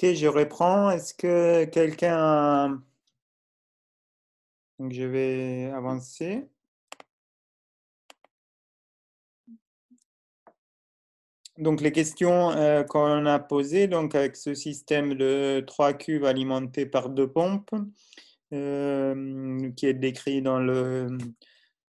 Ok, je reprends. Est-ce que quelqu'un a... Donc, je vais avancer. Donc, les questions qu'on a posées, donc avec ce système de 3 cuves alimentés par 2 pompes, qui est décrit dans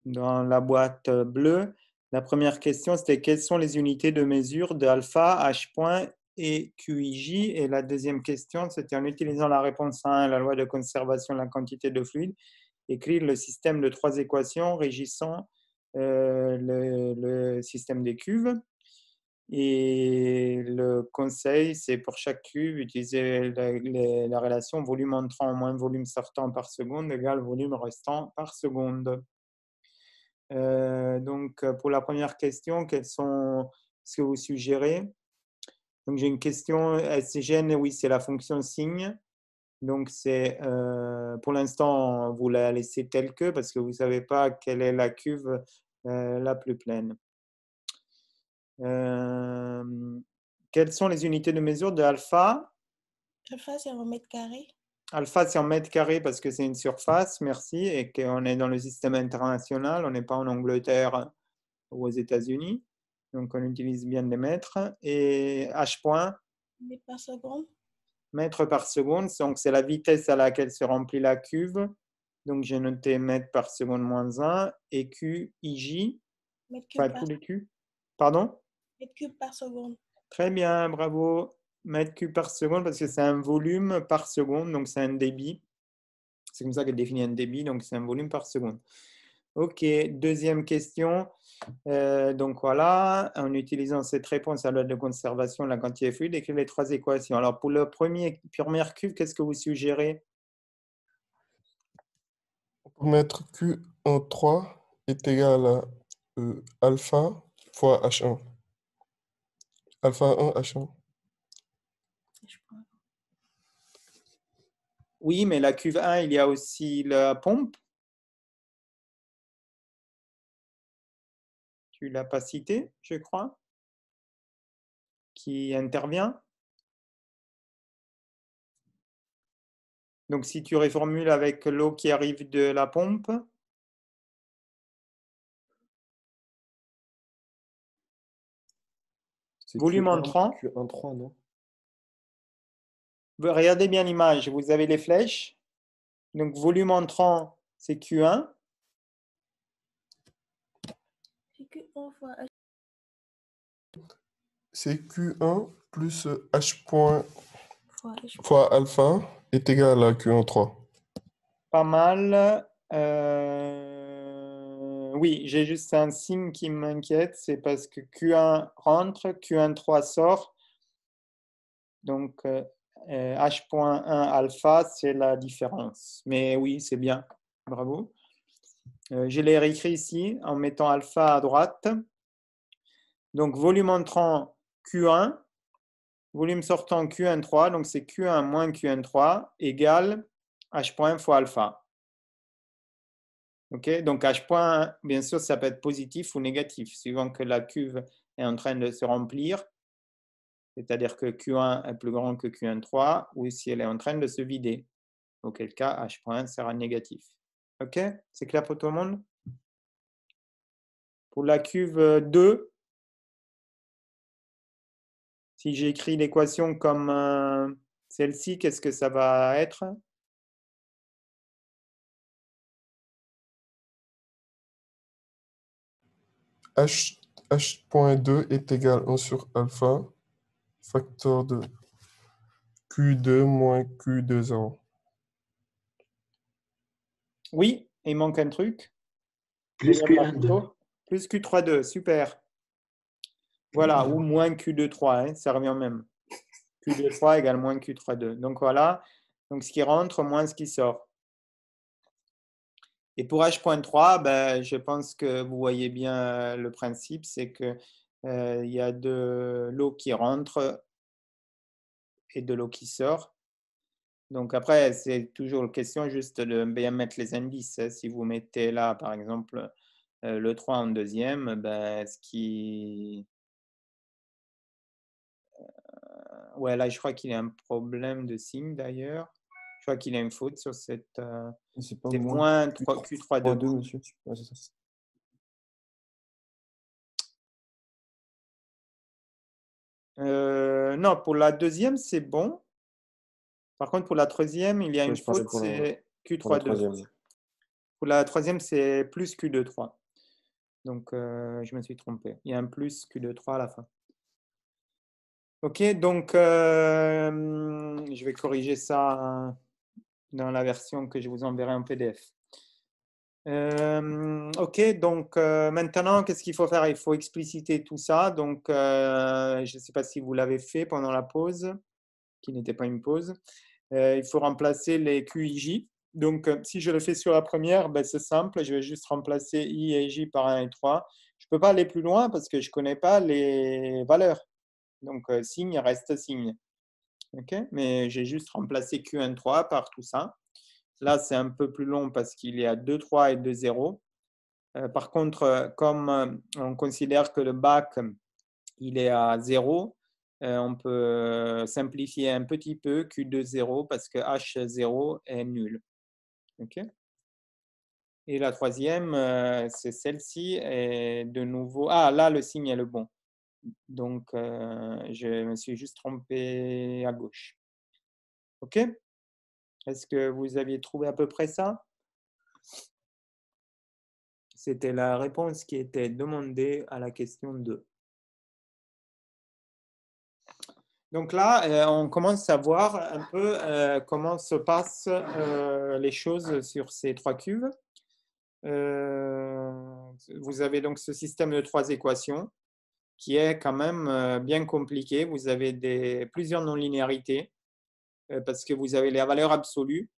la boîte bleue. La première question, c'était quelles sont les unités de mesure de alpha, H point et QIJ? Et la deuxième question, c'était en utilisant la réponse 1 à la loi de conservation de la quantité de fluide, écrire le système de 3 équations régissant le système des cuves. Et le conseil, c'est pour chaque cuve, utiliser la relation volume entrant moins volume sortant par seconde égale volume restant par seconde. Donc, pour la première question, quels sont ce que vous suggérez? Donc, j'ai une question SGN, oui, c'est la fonction signe. Donc, c'est pour l'instant, vous la laissez telle que parce que vous ne savez pas quelle est la cuve la plus pleine. Quelles sont les unités de mesure de alpha? Alpha, c'est en mètres carrés. Alpha, c'est en mètres carrés parce que c'est une surface, merci, et qu'on est dans le système international, on n'est pas en Angleterre ou aux États-Unis. Donc, on utilise bien des mètres. Et H point? Mètres par seconde. Mètres par seconde, donc c'est la vitesse à laquelle se remplit la cuve. Donc, j'ai noté mètres par seconde moins 1 et QIJ. Mètres cubes Pas par, tous les Q. Pardon? mètres cubes par seconde. Très bien, bravo. Mètres cubes par seconde parce que c'est un volume par seconde, donc c'est un débit. C'est comme ça qu'elle définit un débit, donc c'est un volume par seconde. Ok, deuxième question. Donc voilà, en utilisant cette réponse à la loi de conservation de la quantité fluide, écrivez les 3 équations. Alors pour le première cuve, qu'est-ce que vous suggérez? On peut mettre Q en 3 est égal à alpha fois H1. Alpha 1, H1. Oui, mais la cuve 1, il y a aussi la pompe. Tu ne l'as pas cité, je crois, qui intervient. Donc, si tu reformules avec l'eau qui arrive de la pompe, volume entrant. Q1, 3, non? Regardez bien l'image, vous avez les flèches. Donc, volume entrant, c'est Q1. C'est Q1 plus H point fois alpha est égal à Q1, 3. Pas mal. Oui, j'ai juste un signe qui m'inquiète, c'est parce que Q1 rentre, Q1 3 sort. Donc, H.1 alpha, c'est la différence. Mais oui, c'est bien. Bravo. Je l'ai réécrit ici en mettant alpha à droite. Donc, volume entrant Q1, volume sortant Q1 3, donc c'est Q1 moins Q1 3 égale H point fois alpha. Ok, donc H point, bien sûr, ça peut être positif ou négatif, suivant que la cuve est en train de se remplir, c'est-à-dire que Q1 est plus grand que Q1 3, ou si elle est en train de se vider, auquel cas H point sera négatif. Ok, c'est clair pour tout le monde? Pour la cuve 2, si j'écris l'équation comme celle-ci, qu'est-ce que ça va être? H.2 est égal à 1 sur alpha, facteur de Q2 moins Q2, 0. Oui, il manque un truc. Plus Q1,2. Plus Q3,2, super. Voilà, ou moins Q2,3, hein, ça revient même. Q2,3 égale moins Q3,2. Donc voilà, donc ce qui rentre moins ce qui sort. Et pour H.3, ben, je pense que vous voyez bien le principe, c'est que il y a de l'eau qui rentre et de l'eau qui sort. Donc après, c'est toujours une question juste de bien mettre les indices. Si vous mettez là, par exemple, le 3 en deuxième, ben, Ouais, là, je crois qu'il y a un problème de signe d'ailleurs. Je crois qu'il y a une faute sur cette. C'est pas C'est moins moins Q3,2. 3,2, monsieur. Ouais, c'est ça. Non, pour la deuxième, c'est bon. Par contre, pour la troisième, il y a Ouais, une je parlais faute, pour la, c'est pour la Q3,2. troisième. Pour la troisième, c'est plus Q2,3. Donc, je me suis trompé. Il y a un plus Q2,3 à la fin. OK, donc je vais corriger ça dans la version que je vous enverrai en PDF. OK, donc maintenant, qu'est-ce qu'il faut faire? Il faut expliciter tout ça. Donc, je ne sais pas si vous l'avez fait pendant la pause, qui n'était pas une pause. Il faut remplacer les QIJ. Donc, si je le fais sur la première, ben, c'est simple. Je vais juste remplacer I et J par 1 et 3. Je ne peux pas aller plus loin parce que je ne connais pas les valeurs. Donc, signe reste signe. OK? Mais j'ai juste remplacé Q1, 3 par tout ça. Là, c'est un peu plus long parce qu'il y a 2, 3 et 2, 0. Par contre, comme on considère que le bac, il est à 0, on peut simplifier un petit peu Q2, 0 parce que H0 est nul. OK? Et la troisième, c'est celle-ci. Et de nouveau, ah, là, le signe est le bon. Donc, je me suis juste trompé à gauche. OK? Est-ce que vous aviez trouvé à peu près ça? C'était la réponse qui était demandée à la question 2. Donc là, on commence à voir un peu comment se passent les choses sur ces trois cuves. Vous avez donc ce système de trois équations qui est quand même bien compliqué. Vous avez plusieurs non-linéarités parce que vous avez la valeur absolue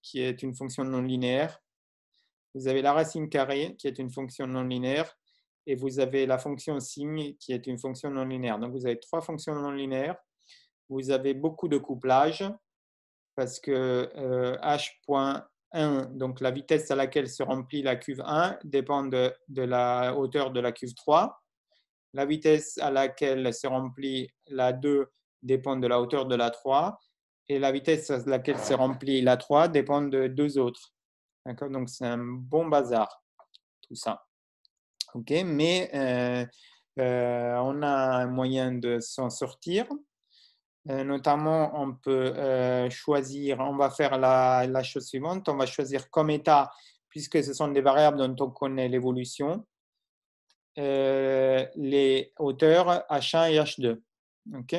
qui est une fonction non linéaire. Vous avez la racine carrée qui est une fonction non linéaire et vous avez la fonction signe qui est une fonction non linéaire. Donc vous avez trois fonctions non linéaires. Vous avez beaucoup de couplage parce que H.1, donc la vitesse à laquelle se remplit la cuve 1, dépend de la hauteur de la cuve 3. La vitesse à laquelle se remplit la 2 dépend de la hauteur de la 3. Et la vitesse à laquelle se remplit la 3 dépend de deux autres. Donc, c'est un bon bazar, tout ça. OK, mais on a un moyen de s'en sortir. Notamment, on peut choisir, on va faire la chose suivante, on va choisir comme état, puisque ce sont des variables dont on connaît l'évolution, les hauteurs H1 et H2. OK?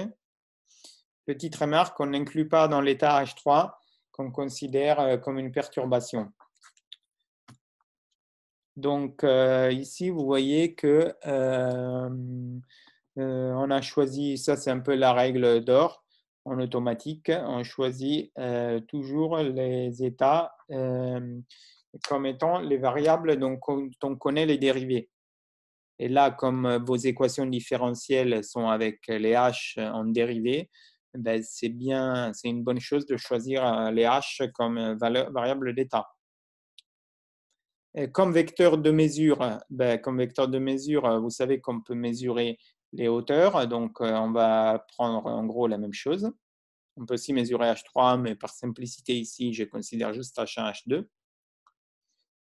Petite remarque, on n'inclut pas dans l'état H3 qu'on considère comme une perturbation. Donc ici, vous voyez que on a choisi, ça c'est un peu la règle d'or en automatique, on choisit toujours les états comme étant les variables dont on connaît les dérivées. Et là, comme vos équations différentielles sont avec les h en dérivée, ben c'est une bonne chose de choisir les h comme variable d'état. Comme vecteur de mesure, vous savez qu'on peut mesurer les hauteurs, donc on va prendre en gros la même chose. On peut aussi mesurer H3, mais par simplicité ici, je considère juste H1, H2.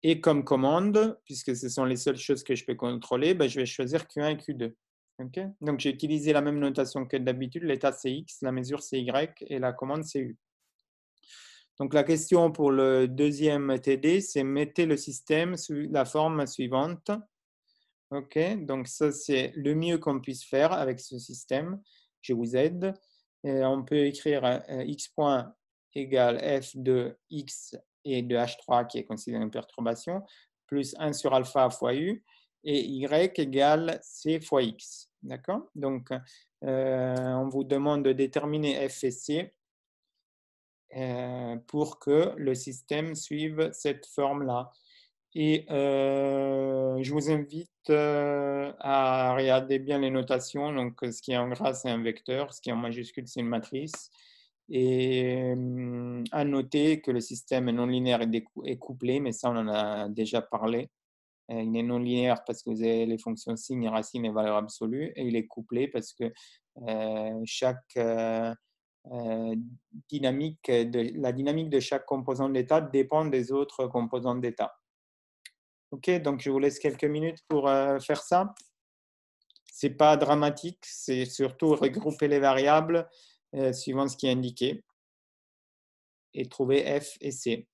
Et comme commande, puisque ce sont les seules choses que je peux contrôler, je vais choisir Q1 et Q2. Okay? Donc j'ai utilisé la même notation que d'habitude, l'état c'est X, la mesure c'est Y et la commande c'est U. Donc, la question pour le deuxième TD, c'est mettez le système sous la forme suivante. OK, donc ça, c'est le mieux qu'on puisse faire avec ce système. Je vous aide. Et on peut écrire x point égale f de x et de h3 qui est considéré une perturbation, plus 1 sur alpha fois u, et y égale c fois x. D'accord? Donc, on vous demande de déterminer f et c pour que le système suive cette forme-là. Et je vous invite à regarder bien les notations. Donc, ce qui est en gras, c'est un vecteur. Ce qui est en majuscule, c'est une matrice. Et à noter que le système non linéaire est couplé, mais ça, on en a déjà parlé. Il est non linéaire parce que vous avez les fonctions signes, racines et valeurs absolues. Et il est couplé parce que chaque dynamique la dynamique de chaque composant d'état dépend des autres composants d'état. OK, donc je vous laisse quelques minutes pour faire ça. Ce n'est pas dramatique, c'est surtout regrouper les variables suivant ce qui est indiqué et trouver F et C.